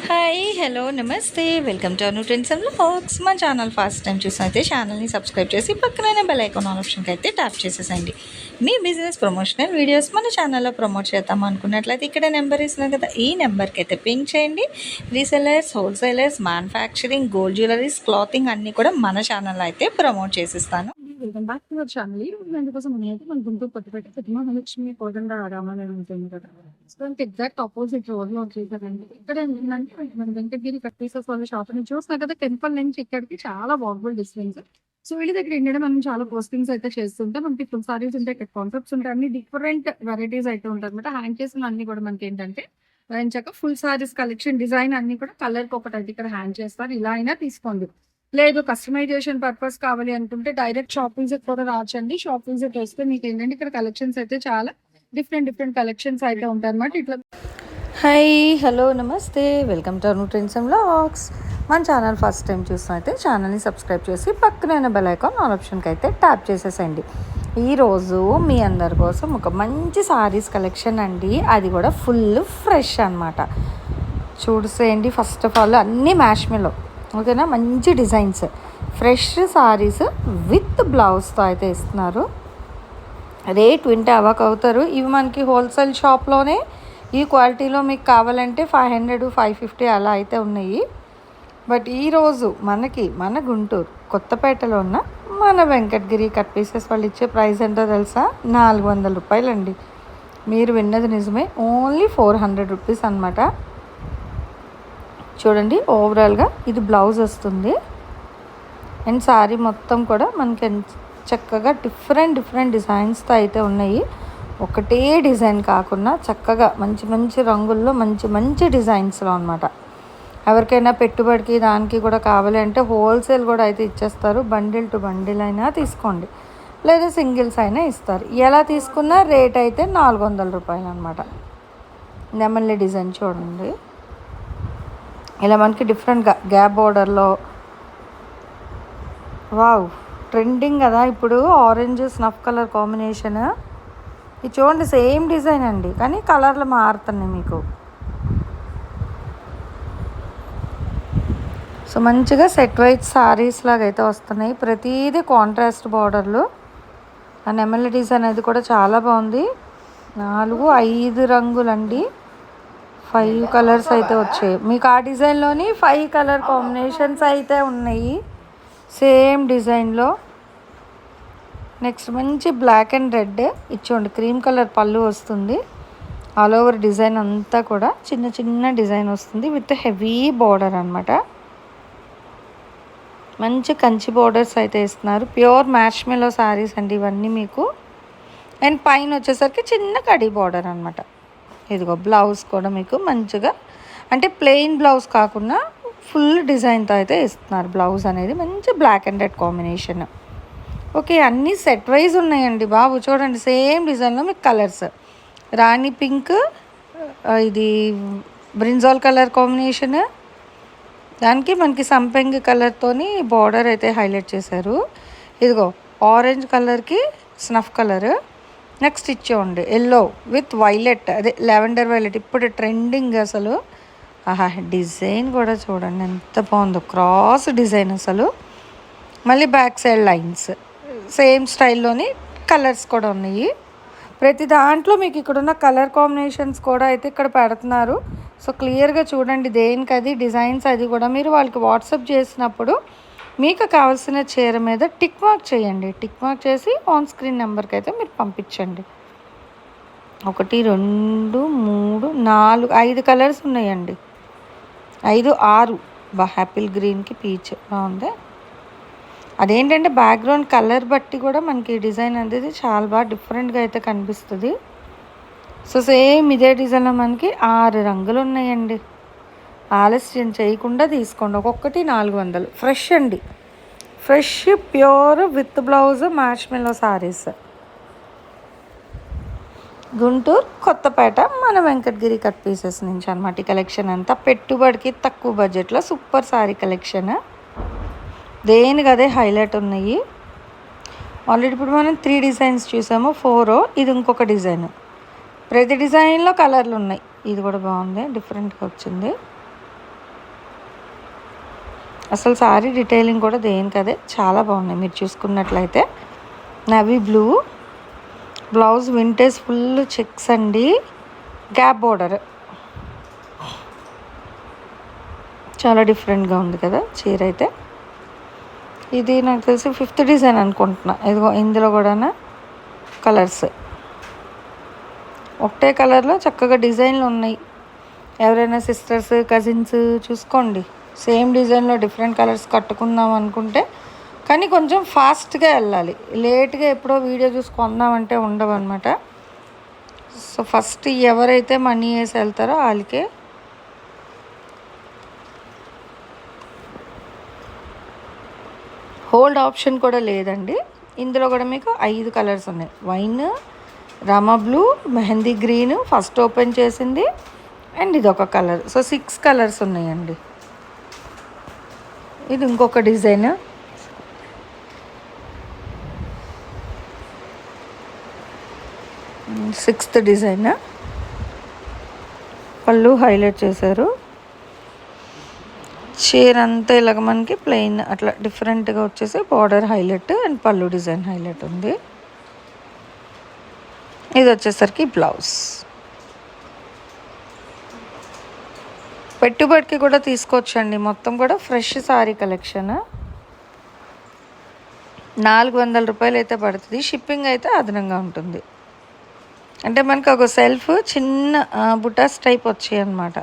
Hi hello నమస్తే welcome to Anu trends and vlogs. మా channel first time చూసినైతే ఛానల్ని subscribe చేసి పక్కన బెల్ ఐకాన్ ఆప్షన్కి అయితే ట్యాప్ చేసేసండి. మీ బిజినెస్ ప్రమోషనల్ వీడియోస్ మన ఛానల్లో ప్రమోట్ చేద్దాం అనుకున్నట్లయితే ఇక్కడ నెంబర్ ఇస్తున్నాం కదా, ఈ నెంబర్కి అయితే పింక్ చేయండి. Resellers, wholesalers, manufacturing, gold jewelleries, clothing అన్నీ కూడా మన ఛానల్లో అయితే ప్రమోట్ చేసిస్తాను. Welcome back to our channel. అందుకోసం నేనైతే మన గుంటూరు కొత్తపేట పెద్దమహాలక్ష్మి కోదండ రామాలయం ఉంటుంది కదా, సో దానికి ఎగ్జాక్ట్ ఆపోజిట్ రోడ్ లో వచ్చేసారండి. ఇక్కడ ఏంటంటే మన వెంకటగిరి కట్ పీసెస్ వాళ్ళ షాప్ నుంచి చూస్తున్నా కదా, టెంపుల్ నుంచి ఇక్కడికి చాలా వాకబుల్ డిస్టెన్స్. సో వీళ్ళ దగ్గర ఏంటంటే మనం చాలా పోస్టింగ్స్ అయితే చేస్తుంటాం. మనకి ఫుల్ సారీస్ ఉంటాయి, ఇక్కడ కాన్సెప్ట్స్ ఉంటాయి, అన్ని డిఫరెంట్ వెరైటీస్ అయితే ఉంటాయి అనమాట. హ్యాంగ్ చేసిన అన్ని కూడా మనకి ఏంటంటే చక్క ఫుల్ సారీస్ కలెక్షన్ డిజైన్ అన్ని కూడా కలర్ కి ఒకటి అయితే ఇక్కడ హ్యాంగ్ చేస్తారు. ఇలా అయినా తీసుకోండి, లేదు కస్టమైజేషన్ పర్పస్ కావాలి అనుకుంటే డైరెక్ట్ షాప్ విజిట్ కూడా రావచ్చండి. షాప్ విజిట్ వస్తే మీకు ఏంటంటే ఇక్కడ కలెక్షన్స్ అయితే చాలా డిఫరెంట్ కలెక్షన్స్ అయితే ఉంటాయి అనమాట. ఇట్లా హాయ్ హలో నమస్తే welcome to Anu trends and vlogs. మన ఛానల్ ఫస్ట్ టైం చూసినైతే ఛానల్ని సబ్స్క్రైబ్ చేసి పక్కన బెల్ ఐకాన్ ఆప్షన్కి అయితే ట్యాప్ చేసేసండి. ఈరోజు మీ అందరి కోసం ఒక మంచి సారీస్ కలెక్షన్ అండి, అది కూడా ఫుల్ ఫ్రెష్ అనమాట. చూసేయండి, ఫస్ట్ ఆఫ్ ఆల్ అన్నీ మ్యాష్మేలో, ఓకేనా, మంచి డిజైన్స్, ఫ్రెష్ సారీస్ విత్ బ్లౌజ్తో అయితే ఇస్తున్నారు. రేట్ వింటే అవాక్ అవుతారు. ఇవి మనకి హోల్సేల్ షాప్లోనే ఈ క్వాలిటీలో మీకు కావాలంటే 500, 550 అలా అయితే ఉన్నాయి. బట్ ఈరోజు మన గుంటూరు కొత్తపేటలో ఉన్న మన వెంకటగిరి కట్ పీసెస్ వాళ్ళు ఇచ్చే ప్రైస్ ఎంతో తెలుసా? 400 రూపాయలండి. మీరు విన్నది నిజమే, ఓన్లీ 400 రూపీస్ అనమాట. చూడండి, ఓవరాల్గా ఇది బ్లౌజ్ వస్తుంది అండ్ శారీ మొత్తం కూడా మనకి చక్కగా డిఫరెంట్ డిజైన్స్తో అయితే ఉన్నాయి. ఒకటే డిజైన్ కాకుండా చక్కగా మంచి రంగుల్లో మంచి డిజైన్స్లో అనమాట. ఎవరికైనా పెట్టుబడికి దానికి కూడా కావాలి అంటే హోల్సేల్ కూడా అయితే ఇచ్చేస్తారు. బండిల్ టు బండిల్ అయినా తీసుకోండి, లేదా సింగిల్స్ అయినా ఇస్తారు. ఎలా తీసుకున్నా రేట్ అయితే 400 రూపాయలు అనమాట. నెమలి డిజైన్ చూడండి, ఇలా మనకి డిఫరెంట్గా గ్యాప్ బోర్డర్లో, వావ్ ట్రెండింగ్ కదా ఇప్పుడు ఆరెంజ్ స్నఫ్ కలర్ కాంబినేషన్. ఇది చూడండి, సేమ్ డిజైన్ అండి కానీ కలర్లు మారుతున్నాయి మీకు. సో మంచిగా సెట్ వైజ్ సారీస్ లాగా అయితే వస్తున్నాయి. ప్రతిదీ కాంట్రాస్ట్ బార్డర్లు. ఆ నెమలి డిజైన్ అది కూడా చాలా బాగుంది. 4, 5 రంగులండి, 5 కలర్స్ అయితే వచ్చాయి మీకు. ఆ డిజైన్లోని 5 కలర్ కాంబినేషన్స్ అయితే ఉన్నాయి సేమ్ డిజైన్లో. నెక్స్ట్ మంచి బ్లాక్ అండ్ రెడ్ ఇచ్చోండి, క్రీమ్ కలర్ పళ్ళు వస్తుంది. ఆల్ ఓవర్ డిజైన్ అంతా కూడా చిన్న డిజైన్ వస్తుంది విత్ హెవీ బార్డర్ అనమాట. మంచి కంచి బార్డర్స్ అయితే ఇస్తున్నారు. ప్యూర్ మ్యాష్మేలో శారీస్ అండి ఇవన్నీ మీకు. అండ్ పైన వచ్చేసరికి చిన్న కడీ బార్డర్ అనమాట. ఇదిగో బ్లౌజ్ కూడా మీకు మంచిగా, అంటే ప్లెయిన్ బ్లౌజ్ కాకుండా ఫుల్ డిజైన్తో అయితే ఇస్తున్నారు. బ్లౌజ్ అనేది మంచి black and red combination. Okay, అన్నీ సెట్ వైజ్ ఉన్నాయండి బాబు. చూడండి, సేమ్ డిజైన్లో మీకు కలర్స్, రాణి పింక్, ఇది బ్రింజాల్ కలర్ కాంబినేషన్, దానికి మనకి సంపెంగి కలర్తోని బార్డర్ అయితే హైలైట్ చేశారు. ఇదిగో ఆరెంజ్ కలర్కి స్నఫ్ కలర్. నెక్స్ట్ ఇచ్చేయండి ఎల్లో విత్ వైలెట్, అదే లెవెండర్ వైలెట్ ఇప్పుడు ట్రెండింగ్ అసలు. ఆహా, డిజైన్ కూడా చూడండి ఎంత బాగుందో, క్రాస్ డిజైన్ అసలు. మళ్ళీ బ్యాక్ సైడ్ లైన్స్ సేమ్ స్టైల్లోని కలర్స్ కూడా ఉన్నాయి. ప్రతి దాంట్లో మీకు ఇక్కడున్న కలర్ కాంబినేషన్స్ కూడా అయితే ఇక్కడ పెడుతున్నారు. సో క్లియర్గా చూడండి, దేనికి అది డిజైన్స్ అది కూడా మీరు వాళ్ళకి వాట్సాప్ చేసినప్పుడు మీకు కావాల్సిన చీర మీద టిక్ మార్క్ చేయండి. టిక్ మార్క్ చేసి ఆన్ స్క్రీన్ నెంబర్కి అయితే మీరు పంపించండి. 1, 2, 3, 4, 5 కలర్స్ ఉన్నాయండి. 5, 6 యాపిల్ గ్రీన్కి పీచ్ బాగుంది. అదేంటంటే బ్యాక్గ్రౌండ్ కలర్ బట్టి కూడా మనకి డిజైన్ అనేది చాలా బాగా డిఫరెంట్గా అయితే కనిపిస్తుంది. సో సేమ్ ఇదే డిజైన్లో మనకి 6 రంగులు ఉన్నాయండి. ఆలస్యం చేయకుండా తీసుకోండి. ఒక్కొక్కటి 400. ఫ్రెష్ అండి, ఫ్రెష్ ప్యూర్ విత్ బ్లౌజ్ మ్యాష్మేలో సారీస్. గుంటూరు కొత్తపేట మన వెంకటగిరి కట్ పీసెస్ నుంచి అనమాట. ఈ కలెక్షన్ అంతా పెట్టుబడికి తక్కువ బడ్జెట్లో సూపర్ సారీ కలెక్షన్. దేనికి అదే హైలైట్ ఉన్నాయి. ఆల్రెడీ ఇప్పుడు మనం 3 డిజైన్స్ చూసాము, 4 ఇది ఇంకొక డిజైన్. ప్రతి డిజైన్లో కలర్లు ఉన్నాయి. ఇది కూడా బాగుంది, డిఫరెంట్గా వచ్చింది. అసలు సారీ డీటెయిలింగ్ కూడా దేనికదే చాలా బాగున్నాయి. మీరు చూసుకున్నట్లయితే navy blue, blouse vintage full checks అండి, గ్యాప్ బోర్డర్. చాలా డిఫరెంట్గా ఉంది కదా చీర అయితే. ఇది నాకు తెలిసి 5th డిజైన్ అనుకుంటున్నా. ఇదిగో ఇందులో కూడా కలర్స్ ఒకటే కలర్లో చక్కగా డిజైన్లు ఉన్నాయి. ఎవరైనా సిస్టర్స్ కజిన్స్ చూసుకోండి, సేమ్ డిజైన్లో డిఫరెంట్ కలర్స్ కట్టుకుందాం అనుకుంటే కానీ కొంచెం ఫాస్ట్గా వెళ్ళాలి. లేట్గా ఎప్పుడో వీడియో చూసి కొందామంటే ఉండవు అనమాట. సో ఫస్ట్ ఎవరైతే మనీ వేసి వెళ్తారో వాళ్ళకే. హోల్డ్ ఆప్షన్ కూడా లేదండి. ఇందులో కూడా మీకు 5 కలర్స్ ఉన్నాయి. Wine, Rama blue, mehndi green first open చేసింది, అండ్ ఇది ఒక కలర్. సో 6 కలర్స్ ఉన్నాయండి. ఇది ఇంకొక డిజైన్. Sixth design. పళ్ళు హైలైట్ చేశారు. చీర అంతా ఇలాగ మనకి ప్లెయిన్ అట్లా డిఫరెంట్గా వచ్చేసి బార్డర్ హైలైట్ అండ్ పళ్ళు డిజైన్ హైలైట్ ఉంది. ఇది వచ్చేసరికి బ్లౌజ్. పెట్టుబడికి కూడా తీసుకోవచ్చండి. మొత్తం కూడా ఫ్రెష్ సారీ కలెక్షన్. 400 రూపాయలు అయితే పడుతుంది. షిప్పింగ్ అయితే అదనంగా ఉంటుంది. అంటే మనకి ఒక సెల్ఫ్ చిన్న బుటాస్ టైప్ వచ్చాయి అన్నమాట.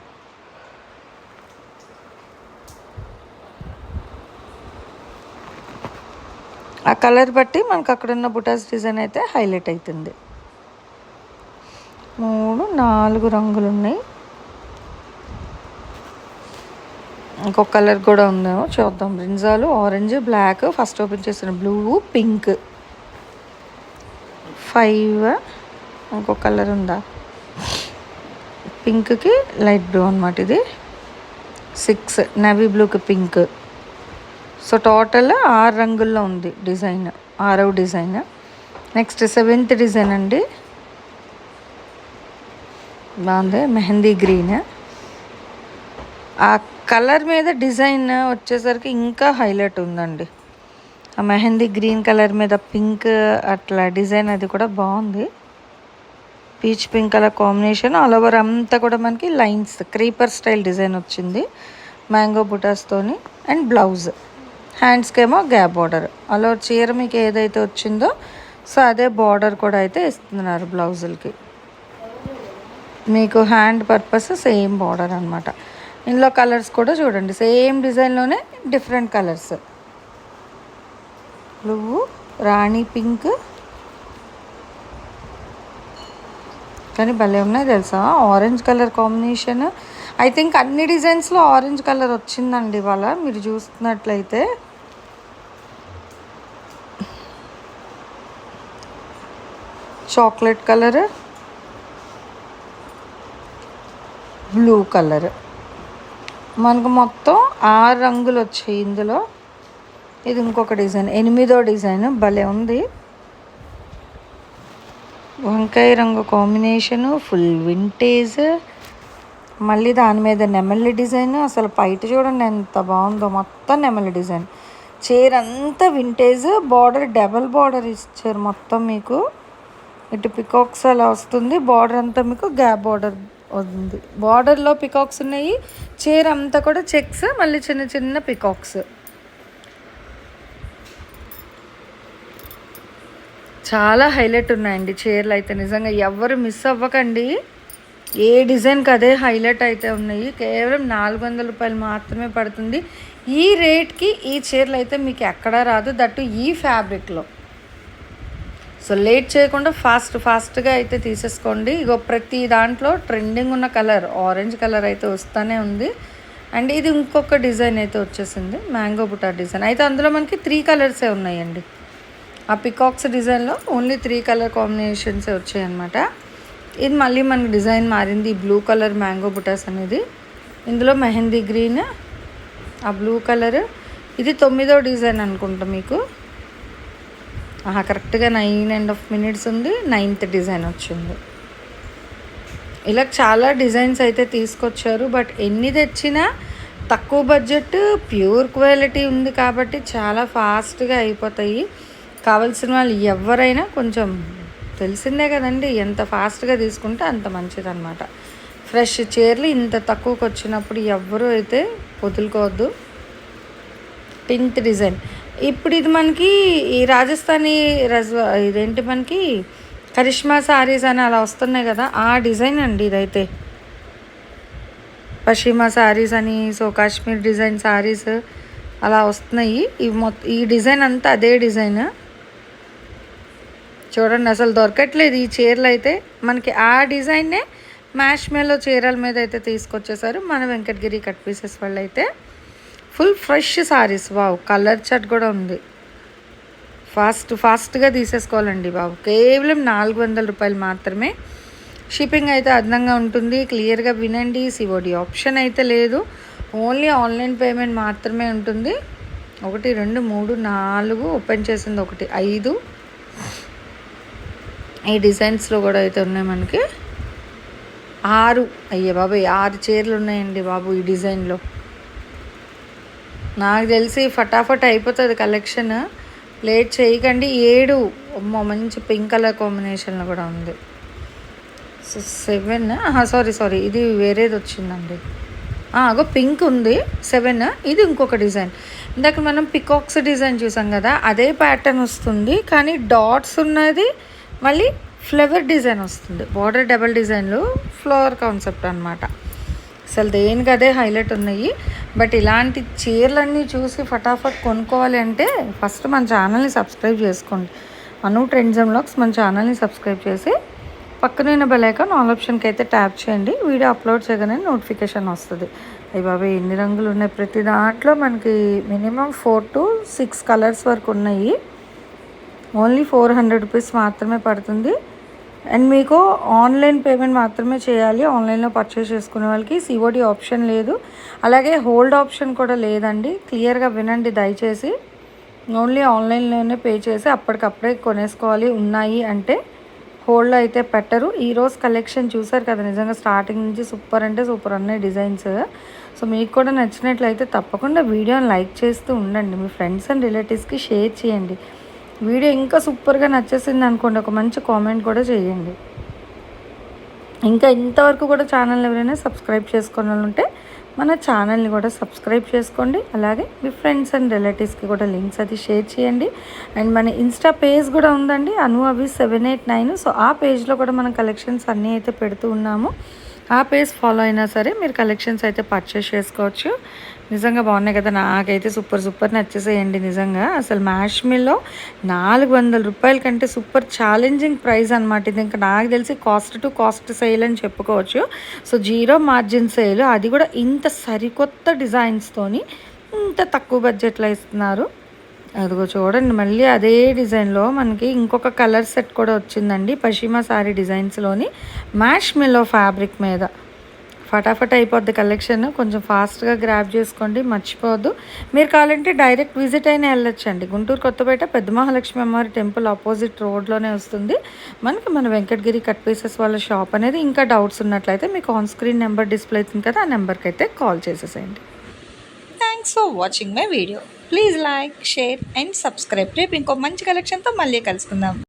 ఆ కలర్ బట్టి మనకు అక్కడున్న బుటాస్ డిజైన్ అయితే హైలైట్ అవుతుంది. 3, 4 రంగులు ఉన్నాయి. ఇంకొక కలర్ కూడా ఉందేమో చూద్దాం. Brinjal, orange, black, first open చేసిన బ్లూ, పింక్ 5. ఇంకొక కలర్ ఉందా, పింక్కి లైట్ బ్లూ అనమాట. ఇది 6, నవీ బ్లూకి పింక్. సో టోటల్ 6 రంగుల్లో ఉంది డిజైన్, 6వ డిజైన్. నెక్స్ట్ 7th డిజైన్ అండి. బాగుంది, మెహందీ గ్రీన్. ఆ కలర్ మీద డిజైన్ వచ్చేసరికి ఇంకా హైలైట్ ఉందండి. ఆ మెహందీ గ్రీన్ కలర్ మీద పింక్ అట్లా డిజైన్ అది కూడా బాగుంది. Peach pink colour combination. All over అంతా కూడా మనకి లైన్స్ క్రీపర్ స్టైల్ డిజైన్ వచ్చింది మ్యాంగో బుటాస్తోని. అండ్ బ్లౌజ్ హ్యాండ్స్కేమో గ్యాప్ బార్డర్. అలా చీర మీకు ఏదైతే వచ్చిందో సో అదే బార్డర్ కూడా అయితే ఇస్తున్నారు బ్లౌజులకి. మీకు హ్యాండ్ పర్పస్ సేమ్ బార్డర్ అనమాట. ఇందులో కలర్స్ కూడా చూడండి, సేమ్ డిజైన్లోనే డిఫరెంట్ కలర్స్. బ్లూ, రాణి పింక్, కానీ భలే ఉన్నాయి తెలుసా. Orange colour combination. I think అన్ని డిజైన్స్లో ఆరెంజ్ కలర్ వచ్చిందండి ఇవాళ మీరు చూస్తున్నట్లయితే. చాక్లెట్ కలర్, బ్లూ కలర్, మనకు మొత్తం 6 రంగులు వచ్చాయి ఇందులో. ఇది ఇంకొక డిజైన్, 8వ డిజైన్. భలే ఉంది. వంకాయ రంగు కాంబినేషను, ఫుల్ వింటేజ్. మళ్ళీ దాని మీద నెమలి డిజైన్. అసలు పైట చూడండి ఎంత బాగుందో, మొత్తం నెమలి డిజైన్. చీర అంతా వింటేజ్. బార్డర్ డబల్ బార్డర్ ఇచ్చారు మొత్తం మీకు. ఇటు పికాక్స్ అలా వస్తుంది. బార్డర్ అంతా మీకు గ్యాప్ బార్డర్ ఉంది. బార్డర్లో పికాక్స్ ఉన్నాయి. చీర అంతా కూడా చెక్స్, మళ్ళీ చిన్న చిన్న పికాక్స్. చాలా హైలైట్ ఉన్నాయండి చీరలు అయితే. నిజంగా ఎవరు మిస్ అవ్వకండి. ఏ డిజైన్కి అదే హైలైట్ అయితే ఉన్నాయి. కేవలం 400 రూపాయలు మాత్రమే పడుతుంది. ఈ రేట్కి ఈ చీరలు అయితే మీకు ఎక్కడా రాదు, దట్టు ఈ ఫ్యాబ్రిక్లో. సో లేట్ చేయకుండా ఫాస్ట్గా అయితే తీసేసుకోండి. ఇగో ప్రతి దాంట్లో ట్రెండింగ్ ఉన్న కలర్ ఆరెంజ్ కలర్ అయితే వస్తూనే ఉంది. అండ్ ఇది ఇంకొక డిజైన్ అయితే వచ్చేసింది, మ్యాంగో బుటా డిజైన్. అయితే అందులో మనకి 3 కలర్సే ఉన్నాయండి. ఆ పికాక్స్ డిజైన్లో ఓన్లీ 3 కలర్ కాంబినేషన్సే వచ్చాయి అన్నమాట. ఇది మళ్ళీ మనకి డిజైన్ మారింది. ఈ బ్లూ కలర్ మ్యాంగో బుటాస్ అనేది. ఇందులో మెహందీ గ్రీన్, ఆ బ్లూ కలర్. ఇది 9వ డిజైన్ అనుకుంటా మీకు. కరెక్ట్గా 9.5 minutes ఉంది. 9th డిజైన్ వచ్చింది. ఇలా చాలా డిజైన్స్ అయితే తీసుకొచ్చారు. బట్ ఎన్ని తెచ్చినా తక్కువ బడ్జెట్ ప్యూర్ క్వాలిటీ ఉంది కాబట్టి చాలా ఫాస్ట్గా అయిపోతాయి. కావాల్సిన వాళ్ళు ఎవరైనా కొంచెం తెలిసిందే కదండి, ఎంత ఫాస్ట్గా తీసుకుంటే అంత మంచిదన్నమాట. ఫ్రెష్ చీరలు ఇంత తక్కువకి వచ్చినప్పుడు ఎవ్వరూ అయితే వదులుకోవద్దు. పింక్ డిజైన్ ఇప్పుడు ఇది మనకి ఈ రాజస్థానీ ఇదేంటి మనకి కరిష్మా సారీస్ అని అలా వస్తున్నాయి కదా, ఆ డిజైన్ అండి ఇదైతే. పశ్చిమ సారీస్ అని, సో కాశ్మీర్ డిజైన్ సారీస్ అలా వస్తున్నాయి. ఈ డిజైన్ అంతా అదే డిజైన్. చూడండి అసలు దొరకట్లేదు ఈ చీరలు అయితే. మనకి ఆ డిజైన్నే మ్యాష్ మేలో చీరల మీద అయితే తీసుకొచ్చేసారు మన వెంకటగిరి కట్ పీసెస్ వాళ్ళు అయితే. Full fresh saris. Wow, colour chart కూడా ఉంది. ఫాస్ట్గా తీసేసుకోవాలండి బాబు. కేవలం 400 రూపాయలు మాత్రమే. షిప్పింగ్ అయితే అదనంగా ఉంటుంది. క్లియర్గా వినండి. సిఓడి ఆప్షన్ అయితే లేదు, ఓన్లీ ఆన్లైన్ పేమెంట్ మాత్రమే ఉంటుంది. 1 2 3 4 ఓపెన్ చేసింది, 1 5 ఈ డిజైన్స్లో కూడా అయితే ఉన్నాయి మనకి. 6 అయ్యే బాబు 6 చీరలు ఉన్నాయండి బాబు ఈ డిజైన్లో. నాకు తెలిసి ఫటాఫట్ అయిపోతుంది కలెక్షన్, లేట్ చేయకండి. 7 మంచి పింక్ కలర్ కాంబినేషన్లో కూడా ఉంది. సో 7 సారీ ఇది వేరేది వచ్చిందండి. అగో పింక్ ఉంది 7. ఇది ఇంకొక డిజైన్. ఇందాక మనం పికాక్స్ డిజైన్ చూసాం కదా, అదే ప్యాటర్న్ వస్తుంది కానీ డాట్స్ ఉన్నది, మళ్ళీ ఫ్లవర్ డిజైన్ వస్తుంది. బార్డర్ డబల్ డిజైన్లు, ఫ్లవర్ కాన్సెప్ట్ అనమాట. అసలు దేనికి అదే హైలైట్ ఉన్నాయి. బట్ ఇలాంటి చీరలన్నీ చూసి ఫటాఫట్ కొనుక్కోవాలి అంటే ఫస్ట్ మన ఛానల్ని సబ్స్క్రైబ్ చేసుకోండి. అను ట్రెండ్స్ అండ్ వ్లాగ్స్ మన ఛానల్ని సబ్స్క్రైబ్ చేసి పక్కన బెల్ ఐకాన్ ఆల్ ఆప్షన్కి అయితే ట్యాప్ చేయండి. వీడియో అప్లోడ్ చేయగానే నోటిఫికేషన్ వస్తుంది. అయ్యి బాబా ఎన్ని రంగులు ఉన్నాయి. ప్రతి దాంట్లో మనకి మినిమం 4 to 6 కలర్స్ వరకు ఉన్నాయి. ఓన్లీ 400 రూపీస్ మాత్రమే పడుతుంది. అండ్ మీకు ఆన్లైన్ పేమెంట్ మాత్రమే చేయాలి. ఆన్లైన్లో పర్చేస్ చేసుకునే వాళ్ళకి సిఓడి ఆప్షన్ లేదు, అలాగే హోల్డ్ ఆప్షన్ కూడా లేదండి. క్లియర్గా వినండి దయచేసి. ఓన్లీ ఆన్లైన్లోనే పే చేసి అప్పటికప్పుడే కొనేసుకోవాలి. ఉన్నాయి అంటే హోల్డ్ అయితే పెట్టరు. ఈరోజు కలెక్షన్ చూసారు కదా, నిజంగా స్టార్టింగ్ నుంచి సూపర్ అంటే సూపర్ ఉన్నాయి డిజైన్స్. సో మీకు కూడా నచ్చినట్లయితే తప్పకుండా వీడియోని లైక్ చేస్తూ ఉండండి. మీ ఫ్రెండ్స్ అండ్ రిలేటివ్స్కి షేర్ చేయండి. వీడియో ఇంకా సూపర్గా నచ్చేసింది అనుకోండి, ఒక మంచి కామెంట్ కూడా చేయండి. ఇంకా ఇంతవరకు కూడా ఛానల్ ఎవరైనా సబ్స్క్రైబ్ చేసుకుని ఉంటే మన ఛానల్ని కూడా సబ్స్క్రైబ్ చేసుకోండి. అలాగే మీ ఫ్రెండ్స్ అండ్ రిలేటివ్స్కి కూడా లింక్స్ అది షేర్ చేయండి. అండ్ మన ఇన్స్టా పేజ్ కూడా ఉందండి, అను 789. సో ఆ పేజ్లో కూడా మన కలెక్షన్స్ అన్నీ అయితే పెడుతూ ఉన్నాము. ఆ పేజ్ ఫాలో అయినా సరే మీరు కలెక్షన్స్ అయితే పర్చేస్ చేసుకోవచ్చు. నిజంగా బాగున్నాయి కదా, నాకైతే సూపర్ నచ్చేసేయండి. నిజంగా అసలు మ్యాష్ మిల్లో 400 రూపాయల కంటే సూపర్ ఛాలెంజింగ్ ప్రైస్ అనమాట ఇది. ఇంకా నాకు తెలిసి కాస్ట్ టు కాస్ట్ సేల్ అని చెప్పుకోవచ్చు. సో 0 మార్జిన్ సేల్, అది కూడా ఇంత సరికొత్త డిజైన్స్తోని ఇంత తక్కువ బడ్జెట్లో ఇస్తున్నారు. అదిగో చూడండి, మళ్ళీ అదే డిజైన్లో మనకి ఇంకొక కలర్ సెట్ కూడా వచ్చిందండి. పశ్చిమ సారీ డిజైన్స్లోని మ్యాష్ మిల్లో ఫ్యాబ్రిక్ మీద. ఫటాఫట్ అయిపోద్ది కలెక్షన్, కొంచెం ఫాస్ట్గా గ్రాప్ చేసుకోండి, మర్చిపోవద్దు. మీరు కావాలంటే డైరెక్ట్ విజిట్ అయినా వెళ్ళొచ్చండి. గుంటూరు కొత్తపేట పెద్ద మహాలక్ష్మి అమ్మవారి టెంపుల్ ఆపోజిట్ రోడ్లోనే వస్తుంది మనకి మన వెంకటగిరి కట్ పీసెస్ వాళ్ళ షాప్ అనేది. ఇంకా డౌట్స్ ఉన్నట్లయితే మీకు ఆన్ స్క్రీన్ నెంబర్ డిస్ప్లే అవుతుంది కదా, ఆ నెంబర్కి అయితే కాల్ చేసేసేయండి. Thanks for watching my video. Please like, share and subscribe. రేపు ఇంకో మంచి కలెక్షన్తో మళ్ళీ కలుసుకుందాం.